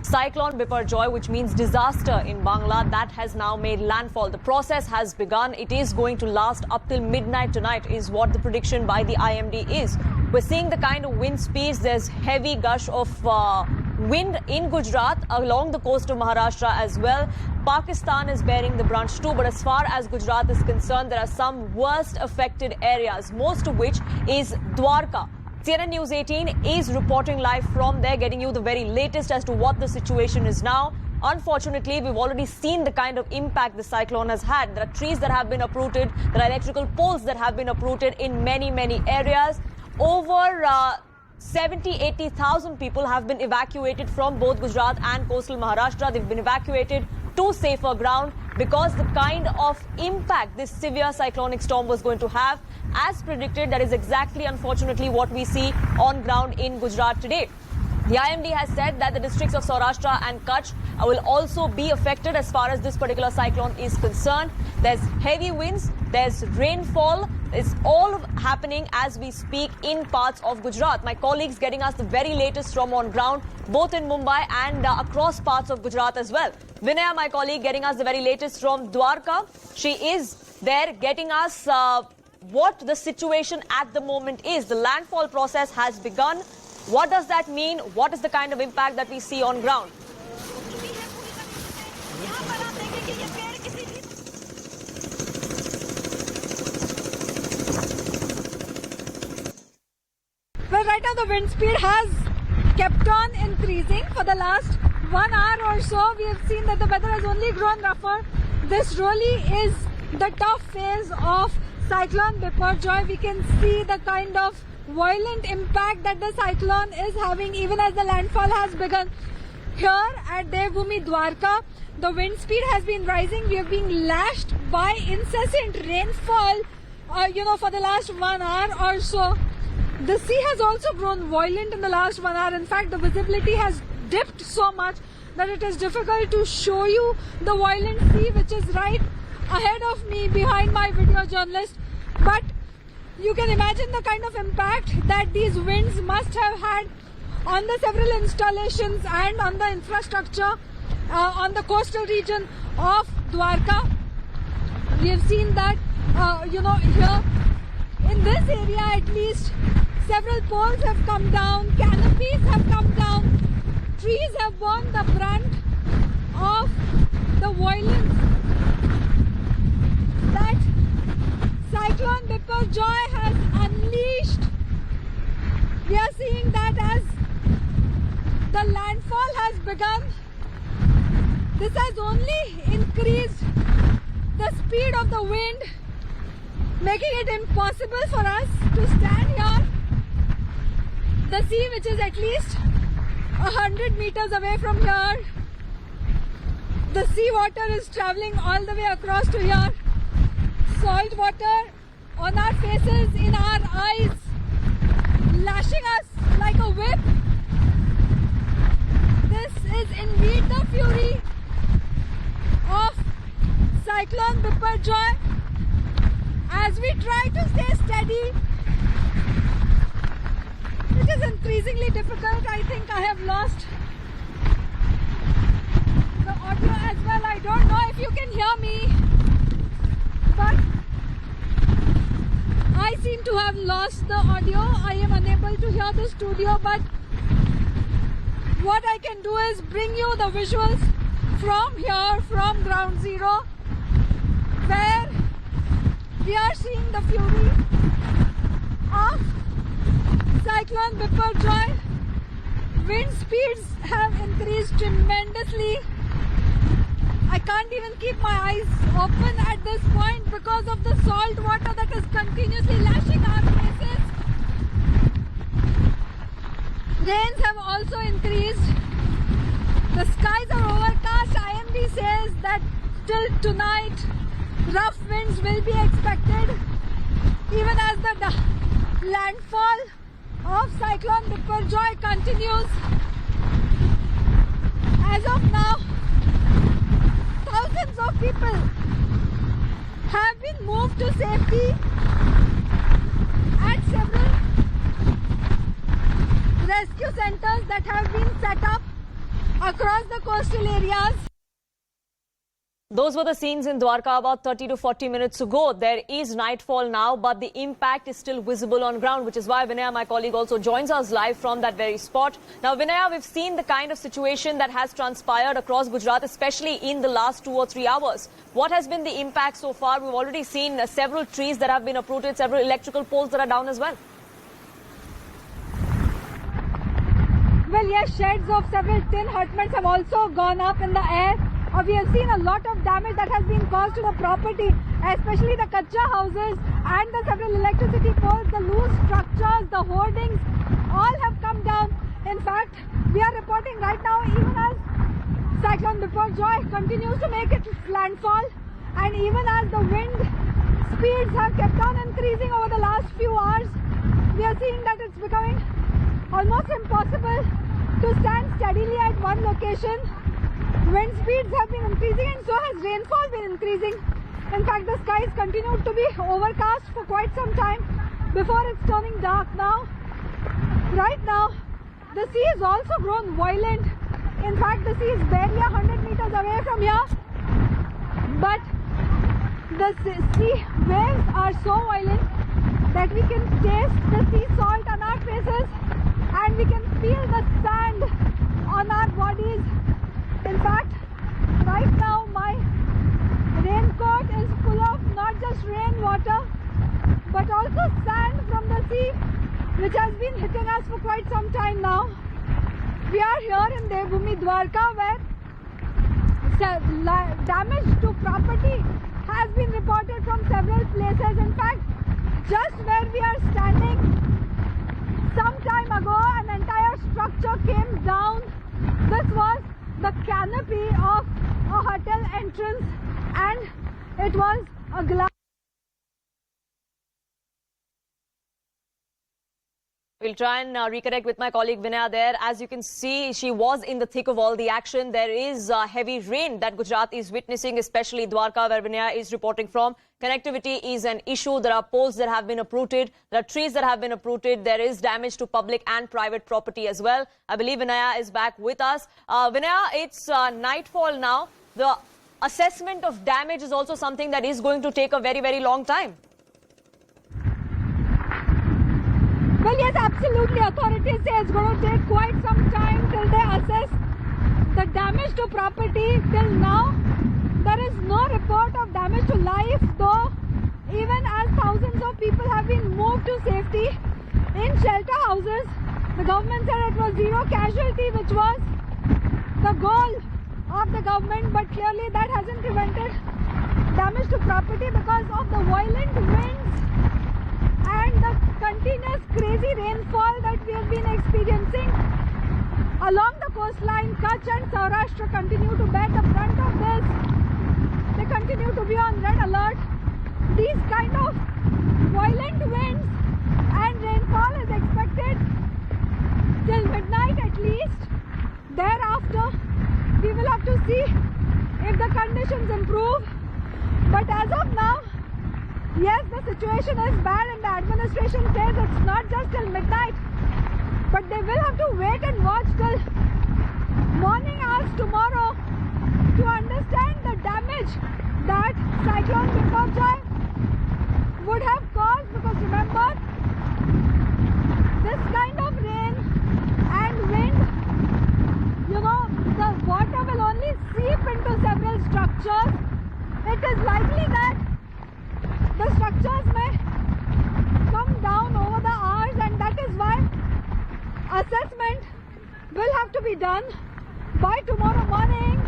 Cyclone Biparjoy, which means disaster in Bangla, that has now made landfall. The process has begun. It is going to last up till midnight tonight is what the prediction by the IMD is. We're seeing the kind of wind speeds. There's heavy gush of wind in Gujarat along the coast of Maharashtra as well. Pakistan is bearing the brunt too, but as far as Gujarat is concerned, there are some worst affected areas, most of which is Dwarka. CNN News 18 is reporting live from there, getting you the very latest as to what the situation is now. Unfortunately, we've already seen the kind of impact the cyclone has had. There are trees that have been uprooted. There are electrical poles that have been uprooted in many, many areas. Over 80,000 people have been evacuated from both Gujarat and coastal Maharashtra. They've been evacuated to safer ground because the kind of impact this severe cyclonic storm was going to have, as predicted, that is exactly, unfortunately, what we see on ground in Gujarat today. The IMD has said that the districts of Saurashtra and Kutch will also be affected as far as this particular cyclone is concerned. There's heavy winds, there's rainfall. It's all happening as we speak in parts of Gujarat. My colleagues getting us the very latest from on ground, both in Mumbai and across parts of Gujarat as well. Vinaya, my colleague, getting us the very latest from Dwarka. She is there getting us what the situation at the moment is. The landfall process has begun. What does that mean? What is the kind of impact that we see on ground? Well, right now the wind speed has kept on increasing for the last 1 hour or so. We have seen that the weather has only grown rougher. This really is the tough phase of Cyclone Biporjoy. We can see the kind of violent impact that the cyclone is having even as the landfall has begun. Here at Devbhoomi Dwarka, the wind speed has been rising. We are being lashed by incessant rainfall, for the last 1 hour or so. The sea has also grown violent in the last 1 hour. In fact, the visibility has dipped so much that it is difficult to show you the violent sea, which is right ahead of me behind my video journalist. But you can imagine the kind of impact that these winds must have had on the several installations and on the infrastructure on the coastal region of Dwarka. We have seen that, here in this area at least, several poles have come down, canopies have come down, trees have borne the brunt of the violence that Cyclone Biparjoy has unleashed. We are seeing that as the landfall has begun. This has only increased the speed of the wind, making it impossible for us to stand here. The sea, which is at least 100 meters away from here, the sea water is traveling all the way across to here. Salt water on our faces, in our eyes, lashing us like a whip. This is indeed the fury of Cyclone Biparjoy. As we try to stay steady, it is increasingly difficult. I think I have lost the audio as well. I don't know if you can hear me, but I seem to have lost the audio. I am unable to hear the studio, but what I can do is bring you the visuals from here, from ground zero, where we are seeing the fury of Cyclone Biparjoy. Wind speeds have increased tremendously. I can't even keep my eyes open at this point because of the salt water that is continuously lashing our faces. Rains have also increased. The skies are overcast. IMD says that till tonight, rough winds will be expected, even as the landfall of Cyclone Biparjoy continues. As of now, thousands of people have been moved to safety at several rescue centers that have been set up across the coastal areas. Those were the scenes in Dwarka about 30 to 40 minutes ago. There is nightfall now, but the impact is still visible on ground, which is why Vinaya, my colleague, also joins us live from that very spot. Now, Vinaya, we've seen the kind of situation that has transpired across Gujarat, especially in the last 2 or 3 hours. What has been the impact so far? We've already seen several trees that have been uprooted, several electrical poles that are down as well. Well, yes, sheds of several tin hutments have also gone up in the air. We have seen a lot of damage that has been caused to the property, especially the kacha houses and the several electricity poles, the loose structures, the hoardings, all have come down. In fact, we are reporting right now, even as Cyclone Biporjoy continues to make its landfall, and even as the wind speeds have kept on increasing over the last few hours, we are seeing that it's becoming almost impossible to stand steadily at one location. Wind speeds have been increasing and so has rainfall been increasing. In fact, the skies continued to be overcast for quite some time before it's turning dark now. Right now, the sea has also grown violent. In fact, the sea is barely 100 meters away from here. But the sea waves are so violent that we can taste the sea salt on our faces and we can feel the sand on our bodies. In fact, right now my raincoat is full of not just rainwater but also sand from the sea, which has been hitting us for quite some time now. We are here in Devbhoomi Dwarka, where damage to property has been reported from several places. In fact, just where we are standing, some time ago an entire structure came down. This was the canopy of a hotel entrance and it was a glass. We'll try and reconnect with my colleague Vinaya there. As you can see, she was in the thick of all the action. There is heavy rain that Gujarat is witnessing, especially Dwarka, where Vinaya is reporting from. Connectivity is an issue. There are poles that have been uprooted. There are trees that have been uprooted. There is damage to public and private property as well. I believe Vinaya is back with us. Vinaya, it's nightfall now. The assessment of damage is also something that is going to take a very, very long time. Well, yes, absolutely. Authorities say it's going to take quite some time till they assess the damage to property. Till now, there is no report of damage to life, though even as thousands of people have been moved to safety in shelter houses. The government said it was zero casualty, which was the goal of the government, but clearly that hasn't prevented damage to property because of the violent winds and the continuous crazy rainfall that we have been experiencing along the coastline. Kutch and Saurashtra continue to bear the brunt of this. They continue to be on red alert. These kind of violent winds and rainfall is expected till midnight at least. Thereafter, we will have to see if the conditions improve. But as of now, yes, the situation is bad and the administration says it's not just till midnight, but they will have to wait and watch till morning hours tomorrow to understand the damage that Cyclone Biparjoy would have caused, because remember, this kind of rain and wind, the water will only seep into several structures. It is likely that the structures may come down over the hours, and that is why assessment will have to be done by tomorrow morning.